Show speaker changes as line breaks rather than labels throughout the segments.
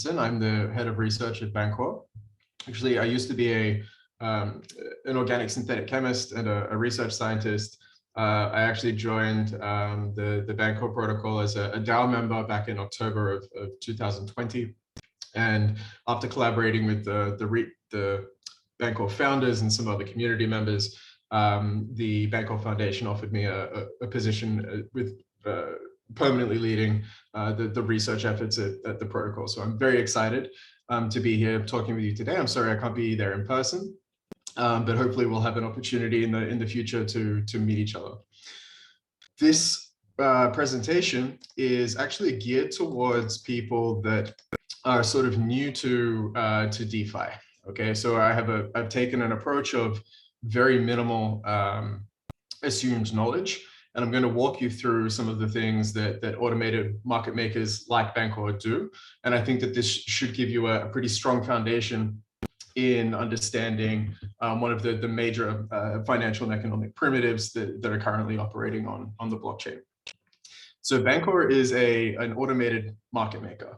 Richardson. I'm the head of research at Bancor. Actually, I used to be an organic synthetic chemist and a research scientist. I actually joined the Bancor protocol as a DAO member back in October of 2020. And after collaborating with the Bancor founders and some other community members, the Bancor Foundation offered me a position with permanently leading the research efforts at the protocol. So I'm very excited to be here talking with you today. I'm sorry I can't be there in person, but hopefully we'll have an opportunity in the future to meet each other. This presentation is actually geared towards people that are sort of new to DeFi. Okay, so I've taken an approach of very minimal assumed knowledge, and I'm going to walk you through some of the things that automated market makers like Bancor do. And I think that this should give you a pretty strong foundation in understanding one of the major financial and economic primitives that are currently operating on the blockchain. So Bancor is an automated market maker.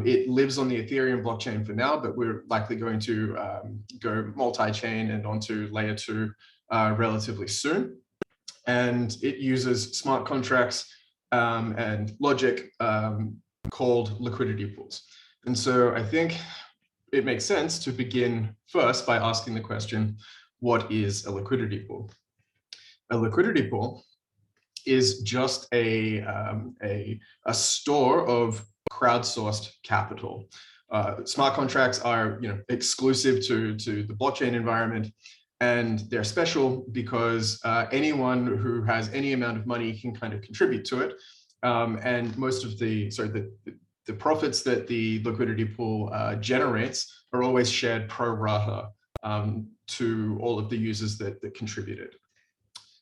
It lives on the Ethereum blockchain for now, but we're likely going to go multi-chain and onto layer 2 relatively soon. And it uses smart contracts and logic called liquidity pools. And so I think it makes sense to begin first by asking the question, what is a liquidity pool? A liquidity pool is just a store of crowdsourced capital. Smart contracts are exclusive to the blockchain environment, and they're special because anyone who has any amount of money can kind of contribute to it. And most of the profits that the liquidity pool generates are always shared pro rata to all of the users that contributed.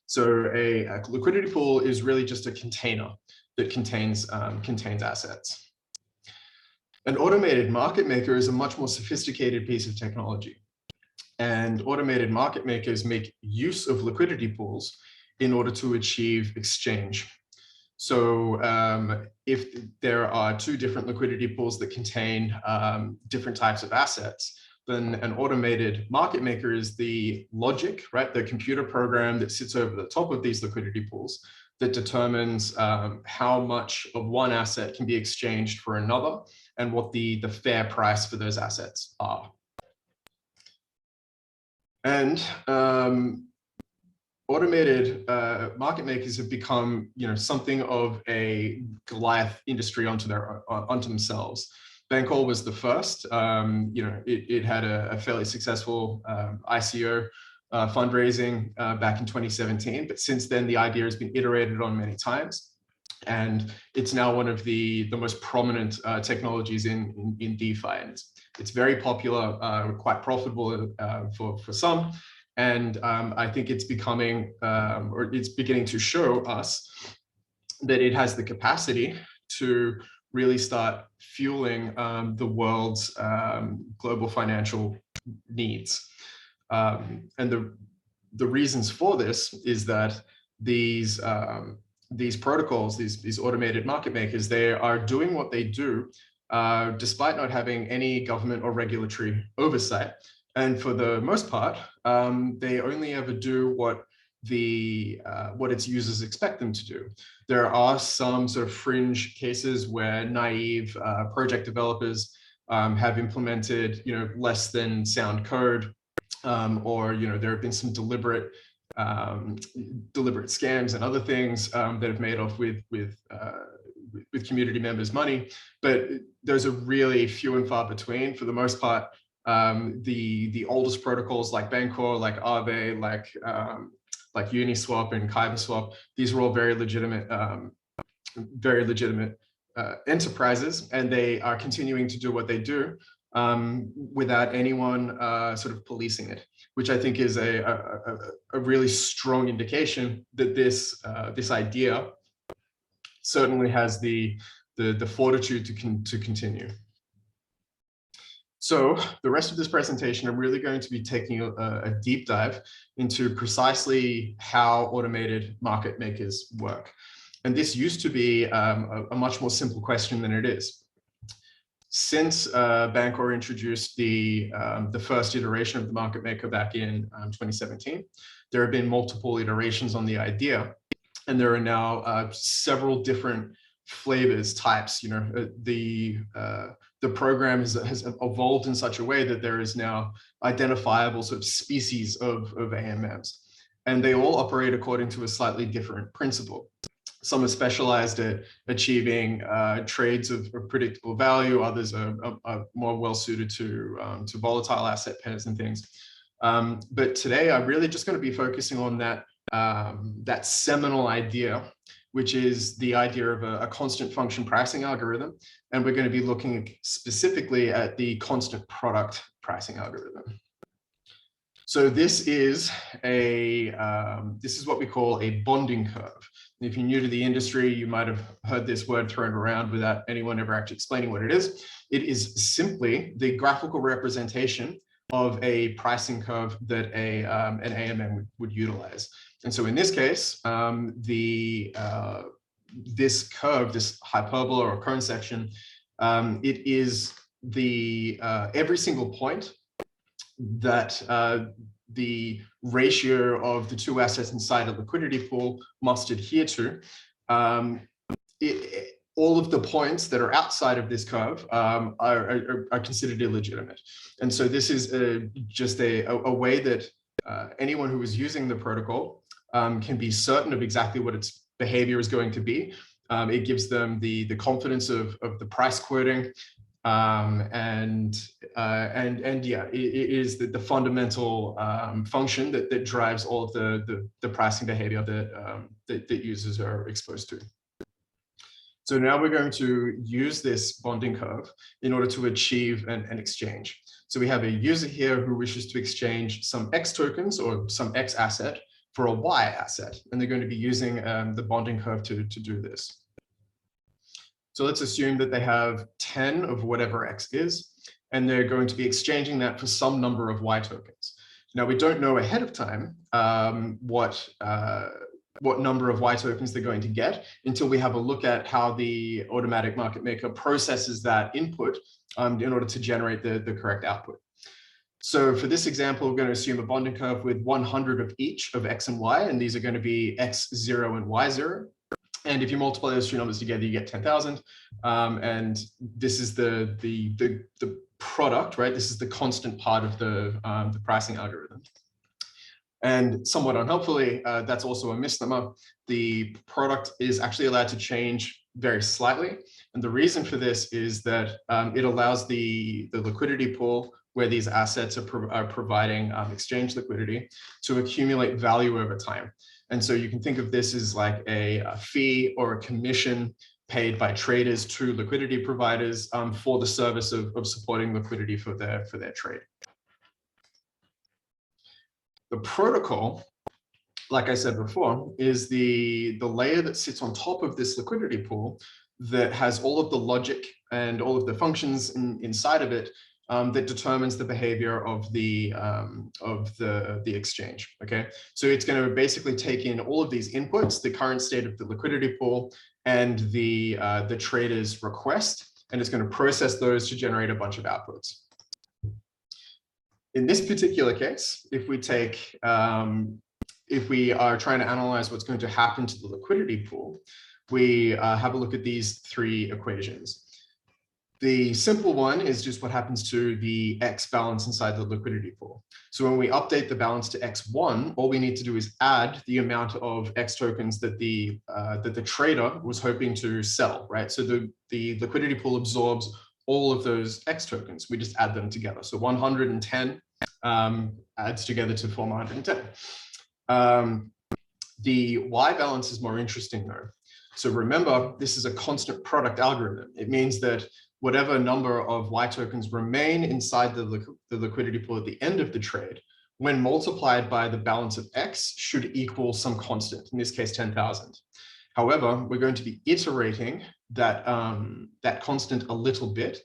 So a liquidity pool is really just a container that contains assets. An automated market maker is a much more sophisticated piece of technology. And automated market makers make use of liquidity pools in order to achieve exchange. So if there are two different liquidity pools that contain different types of assets, then an automated market maker is the logic, right? The computer program that sits over the top of these liquidity pools that determines how much of one asset can be exchanged for another and what the fair price for those assets are. And automated market makers have become, something of a Goliath industry onto themselves. Bancor was the first. It had a fairly successful ICO fundraising back in 2017, but since then the idea has been iterated on many times, and it's now one of the most prominent technologies in DeFi. And it's very popular, quite profitable for some. And I think it's becoming, or it's beginning to show us that it has the capacity to really start fueling the world's global financial needs. And the reasons for this is that these protocols, these automated market makers, they are doing what they do despite not having any government or regulatory oversight. And for the most part, they only ever do what its users expect them to do. There are some sort of fringe cases where naive project developers have implemented, less than sound code, or there have been some deliberate scams and other things that have made off with community members' money. But those are really few and far between. For the most part, the oldest protocols like Bancor, like Aave, like Uniswap and KaibaSwap, these are all very legitimate enterprises, and they are continuing to do what they do without anyone sort of policing it, which I think is a really strong indication that this idea certainly has the fortitude to continue. So the rest of this presentation, I'm really going to be taking a deep dive into precisely how automated market makers work. And this used to be a much more simple question than it is. since Bancor introduced the first iteration of the market maker back in 2017, there have been multiple iterations on the idea, and there are now several different flavors, types. You know, the program has evolved in such a way that there is now identifiable sort of species of AMMs, and they all operate according to a slightly different principle. Some are specialized at achieving trades of predictable value. Others are more well suited to volatile asset pairs and things. But today, I'm really just going to be focusing on that seminal idea, which is the idea of a constant function pricing algorithm. And we're going to be looking specifically at the constant product pricing algorithm. So this is what we call a bonding curve. If you're new to the industry, you might have heard this word thrown around without anyone ever actually explaining what it is. It is simply the graphical representation of a pricing curve that an AMM would utilize. And so in this case, this curve, this hyperbola or cone section, it is every single point that the ratio of the two assets inside a liquidity pool must adhere to. All of the points that are outside of this curve are considered illegitimate. And so this is just a way that anyone who is using the protocol can be certain of exactly what its behavior is going to be. It gives them the confidence of the price quoting. And yeah, it is the fundamental function that drives all of the pricing behavior that users are exposed to. So now we're going to use this bonding curve in order to achieve an exchange. So we have a user here who wishes to exchange some X tokens or some X asset for a Y asset, and they're going to be using the bonding curve to do this. So let's assume that they have 10 of whatever X is, and they're going to be exchanging that for some number of Y tokens. Now, we don't know ahead of time what number of Y tokens they're going to get until we have a look at how the automatic market maker processes that input in order to generate the correct output. So for this example, we're going to assume a bonding curve with 100 of each of X and Y, and these are going to be X0 and Y0. And if you multiply those two numbers together, you get 10,000. And this is the product, right? This is the constant part of the pricing algorithm. And somewhat unhelpfully, that's also a misnomer. The product is actually allowed to change very slightly. And the reason for this is that it allows the liquidity pool where these assets are providing exchange liquidity to accumulate value over time. And so you can think of this as like a fee or a commission paid by traders to liquidity providers for the service of supporting liquidity for their trade. The protocol, like I said before, is the layer that sits on top of this liquidity pool that has all of the logic and all of the functions inside of it that determines the behavior of the exchange. Okay, so it's going to basically take in all of these inputs, the current state of the liquidity pool and the trader's request, and it's going to process those to generate a bunch of outputs. In this particular case, if we are trying to analyze what's going to happen to the liquidity pool, we have a look at these three equations. The simple one is just what happens to the X balance inside the liquidity pool. So when we update the balance to X1, all we need to do is add the amount of X tokens that the trader was hoping to sell, right? So the liquidity pool absorbs all of those X tokens. We just add them together. So 110 adds together to form 110. The Y balance is more interesting though. So remember, this is a constant product algorithm. It means that whatever number of Y tokens remain inside the liquidity pool at the end of the trade, when multiplied by the balance of X, should equal some constant, in this case, 10,000. However, we're going to be iterating that constant a little bit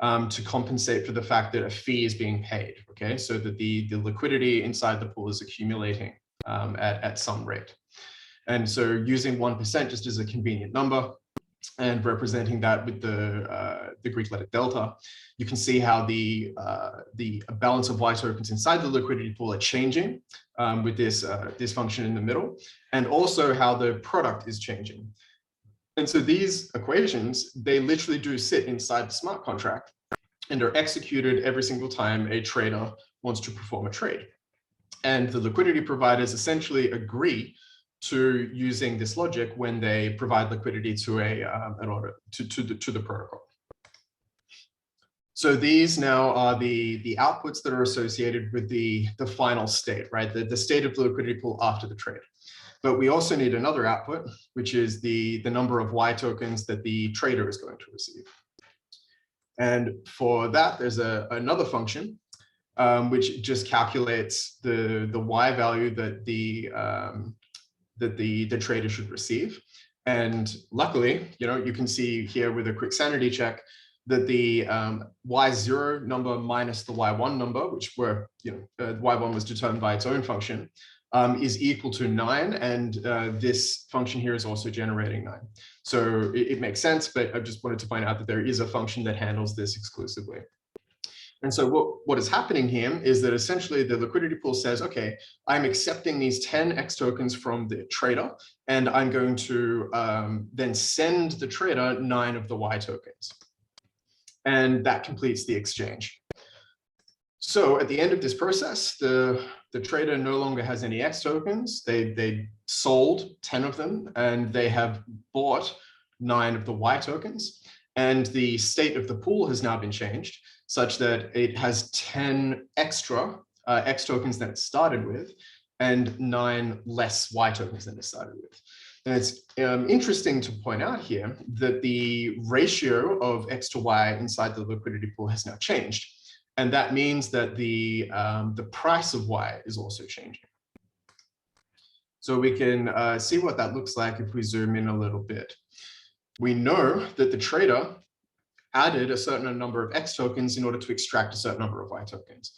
to compensate for the fact that a fee is being paid, okay? So that the liquidity inside the pool is accumulating at some rate. And so using 1% just as a convenient number, and representing that with the Greek letter delta, you can see how the balance of Y tokens inside the liquidity pool are changing with this function in the middle, and also how the product is changing. And so these equations, they literally do sit inside the smart contract and are executed every single time a trader wants to perform a trade. And the liquidity providers essentially agree to using this logic when they provide liquidity to an order to the protocol. So these now are the outputs that are associated with the final state, right? The state of the liquidity pool after the trade. But we also need another output, which is the number of Y tokens that the trader is going to receive. And for that, there's another function which just calculates the Y value that the trader should receive. And luckily, you can see here with a quick sanity check that the Y0 number minus the Y1 number, which were, Y1 was determined by its own function, is equal to 9, and this function here is also generating 9. So it makes sense, but I just wanted to point out that there is a function that handles this exclusively. And so what is happening here is that essentially the liquidity pool says, okay, I'm accepting these 10 X tokens from the trader, and I'm going to then send the trader 9 of the Y tokens. And that completes the exchange. So at the end of this process, the trader no longer has any X tokens. They sold 10 of them, and they have bought 9 of the Y tokens. And the state of the pool has now been changed such that it has 10 extra X tokens than it started with, and 9 less Y tokens than it started with. And it's interesting to point out here that the ratio of X to Y inside the liquidity pool has now changed. And that means that the price of Y is also changing. So we can see what that looks like if we zoom in a little bit. We know that the trader added a certain number of X tokens in order to extract a certain number of Y tokens.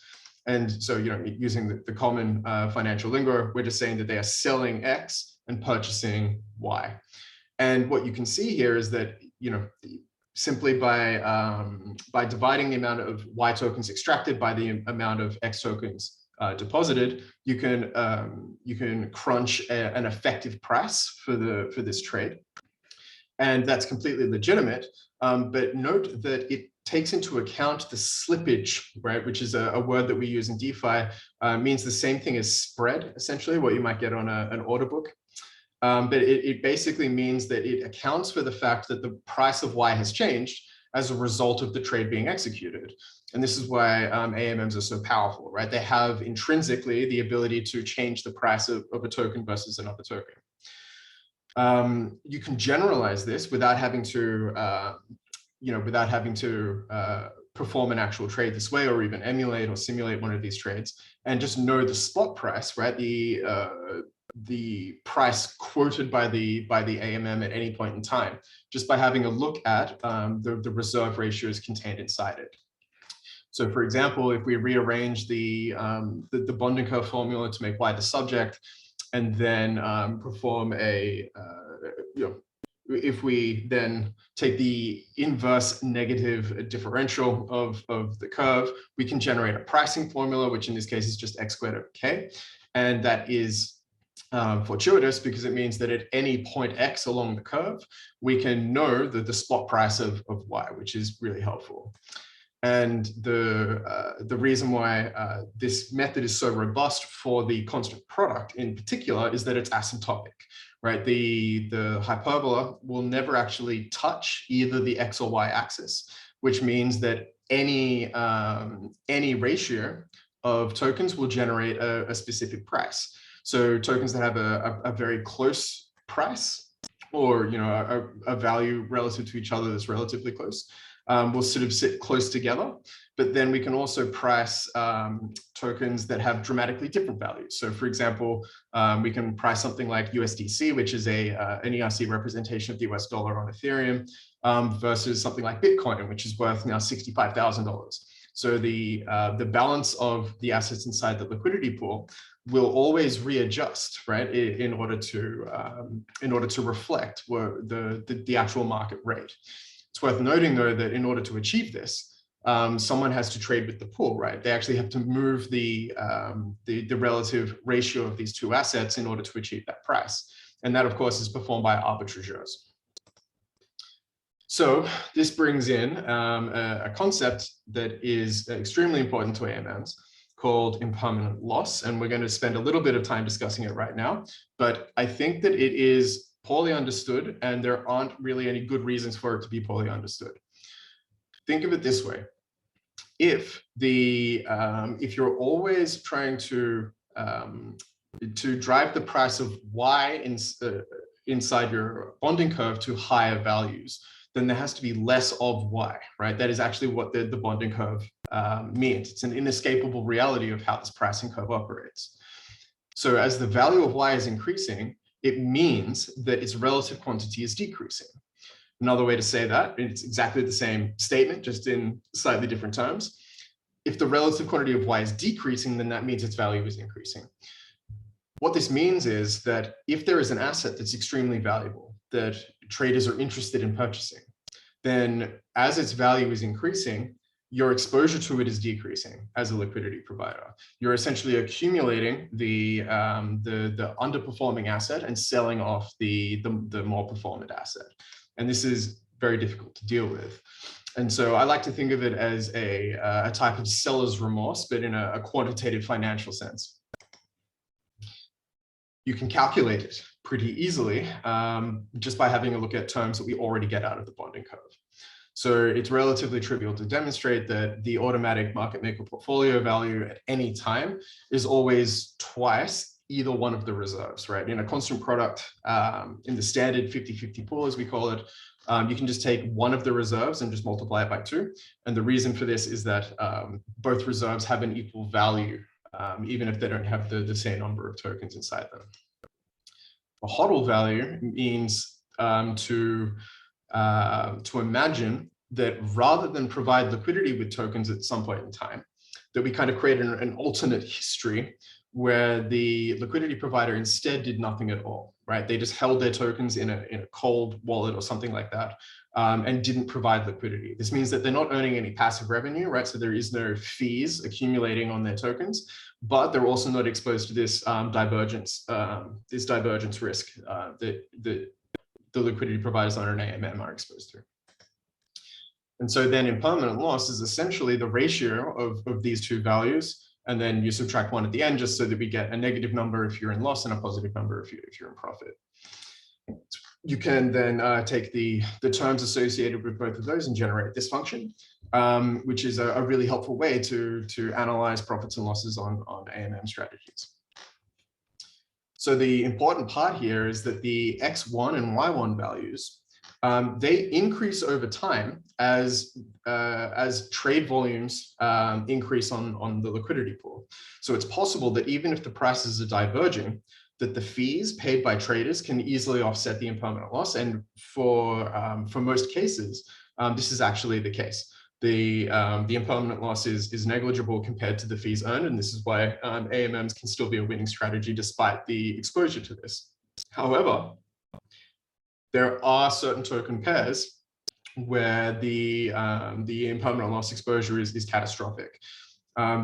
And so, using the common financial lingo, we're just saying that they are selling X and purchasing Y. And what you can see here is that, simply by dividing the amount of Y tokens extracted by the amount of X tokens deposited, you can crunch an effective price for this trade. And that's completely legitimate. But note that it takes into account the slippage, right, which is a word that we use in DeFi, means the same thing as spread, essentially, what you might get on an order book. But it basically means that it accounts for the fact that the price of Y has changed as a result of the trade being executed. And this is why AMMs are so powerful, right? They have intrinsically the ability to change the price of a token versus another token. You can generalize this without having to, perform an actual trade this way, or even emulate or simulate one of these trades, and just know the spot price, right? The price quoted by the AMM at any point in time, just by having a look at the reserve ratios contained inside it. So, for example, if we rearrange the Bancor formula to make Y the subject, and then perform if we then take the inverse negative differential of the curve, we can generate a pricing formula, which in this case is just X squared over K. And that is fortuitous because it means that at any point X along the curve, we can know the spot price of Y, which is really helpful. And the reason why this method is so robust for the constant product in particular is that it's asymptotic, right? The hyperbola will never actually touch either the X or Y axis, which means that any ratio of tokens will generate a specific price. So tokens that have a very close price, or a value relative to each other that's relatively close, will sort of sit close together. But then we can also price tokens that have dramatically different values. So for example, we can price something like USDC, which is an ERC representation of the US dollar on Ethereum, versus something like Bitcoin, which is worth now $65,000. So the balance of the assets inside the liquidity pool
will always readjust, right, in order to reflect the actual market rate. It's worth noting, though, that in order to achieve this, someone has to trade with the pool, right? They actually have to move the relative ratio of these two assets in order to achieve that price. And that, of course, is performed by arbitrageurs. So this brings in a concept that is extremely important to AMMs called impermanent loss. And we're going to spend a little bit of time discussing it right now. But I think that it is poorly understood, and there aren't really any good reasons for it to be poorly understood. Think of it this way. If you're always trying to drive the price of Y inside your bonding curve to higher values, then there has to be less of Y, right? That is actually what the bonding curve means. It's an inescapable reality of how this pricing curve operates. So as the value of Y is increasing, it means that its relative quantity is decreasing. Another way to say that, it's exactly the same statement, just in slightly different terms. If the relative quantity of Y is decreasing, then that means its value is increasing. What this means is that if there is an asset that's extremely valuable, that traders are interested in purchasing, then as its value is increasing, your exposure to it is decreasing as a liquidity provider. You're essentially accumulating the underperforming asset and selling off the more performant asset. And this is very difficult to deal with. And so I like to think of it as a type of seller's remorse, but in a quantitative financial sense. You can calculate it pretty easily just by having a look at terms that we already get out of the bonding curve. So it's relatively trivial to demonstrate that the automatic market maker portfolio value at any time is always twice either one of the reserves, right? In a constant product, in the standard 50-50 pool, as we call it, you can just take one of the reserves and just multiply it by 2. And the reason for this is that both reserves have an equal value, even if they don't have the same number of tokens inside them. A HODL value means to imagine that rather than provide liquidity with tokens at some point in time, that we kind of create an alternate history where the liquidity provider instead did nothing at all, right? They just held their tokens in a cold wallet or something like that, and didn't provide liquidity. This means that they're not earning any passive revenue, right? So there is no fees accumulating on their tokens, but they're also not exposed to this divergence risk that the liquidity providers on an AMM are exposed to. And so then impermanent loss is essentially the ratio of these two values, and then you subtract 1 at the end just so that we get a negative number if you're in loss and a positive number if you're in profit. You can then take the terms associated with both of those and generate this function, which is a really helpful way to analyze profits and losses on AMM strategies. So the important part here is that the X1 and Y1 values, they increase over time as trade volumes increase on the liquidity pool. So it's possible that even if the prices are diverging, that the fees paid by traders can easily offset the impermanent loss. And for most cases, this is actually the case. The impermanent loss is negligible compared to the fees earned, and this is why AMMs can still be a winning strategy despite the exposure to this. However, there are certain token pairs where the impermanent loss exposure is catastrophic.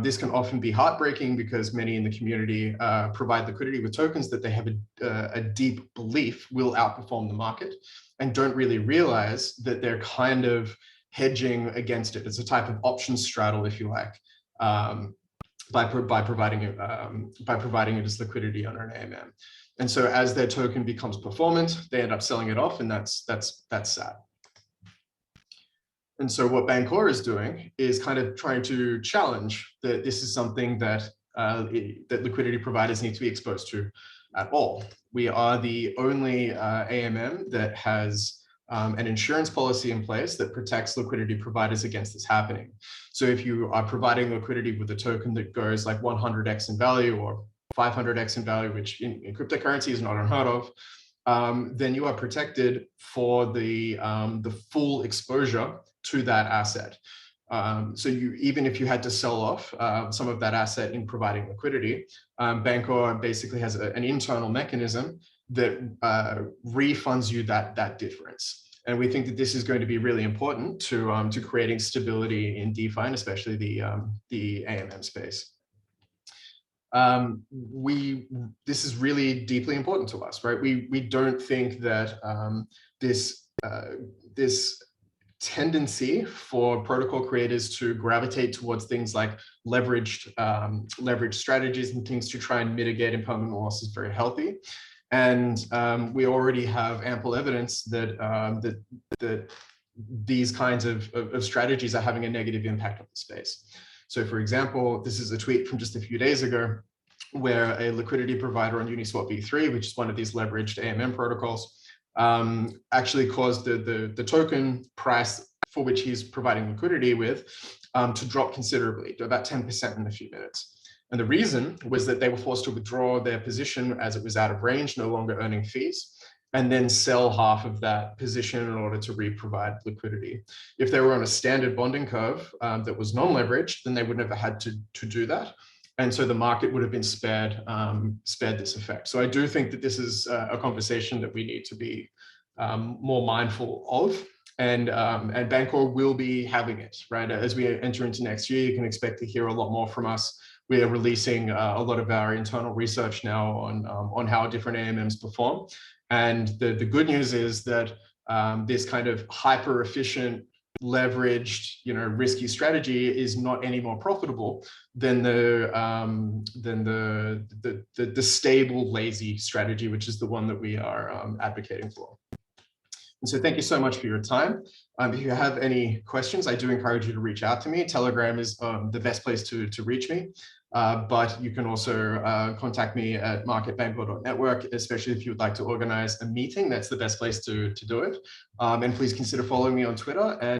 This can often be heartbreaking because many in the community provide liquidity with tokens that they have a deep belief will outperform the market and don't really realize that they're kind of hedging against it. It's a type of option straddle, if you like, by providing it as liquidity on an AMM. And so as their token becomes performant, they end up selling it off, and that's sad. And so what Bancor is doing is kind of trying to challenge that this is something that that liquidity providers need to be exposed to at all. We are the only AMM that has an insurance policy in place that protects liquidity providers against this happening. So if you are providing liquidity with a token that goes like 100x in value or 500x in value, which in cryptocurrency is not unheard of, then you are protected for the full exposure to that asset. So even if you had to sell off some of that asset in providing liquidity, Bancor basically has an internal mechanism that refunds you that difference. And we think that this is going to be really important to creating stability in DeFi, and especially the AMM space. This is really deeply important to us, right? We don't think that this tendency for protocol creators to gravitate towards things like leveraged strategies and things to try and mitigate impermanent loss is very healthy. And we already have ample evidence that that these kinds of strategies are having a negative impact on the space. So for example, this is a tweet from just a few days ago where a liquidity provider on Uniswap v3, which is one of these leveraged AMM protocols, actually caused the token price for which he's providing liquidity with to drop considerably, to about 10% in a few minutes. And the reason was that they were forced to withdraw their position as it was out of range, no longer earning fees, and then sell half of that position in order to re-provide liquidity. If they were on a standard bonding curve that was non-leveraged, then they would never had to do that. And so the market would have been spared this effect. So I do think that this is a conversation that we need to be more mindful of. And Bancor will be having it, right? As we enter into next year, you can expect to hear a lot more from us. We are releasing a lot of our internal research now on how different AMMs perform. And the good news is that this kind of hyper efficient, leveraged, risky strategy is not any more profitable than the stable, lazy strategy, which is the one that we are advocating for. And so thank you so much for your time. If you have any questions, I do encourage you to reach out to me. Telegram is the best place to reach me. But you can also contact me at marketbancor.network, especially if you would like to organize a meeting. That's the best place to do it. And please consider following me on Twitter. And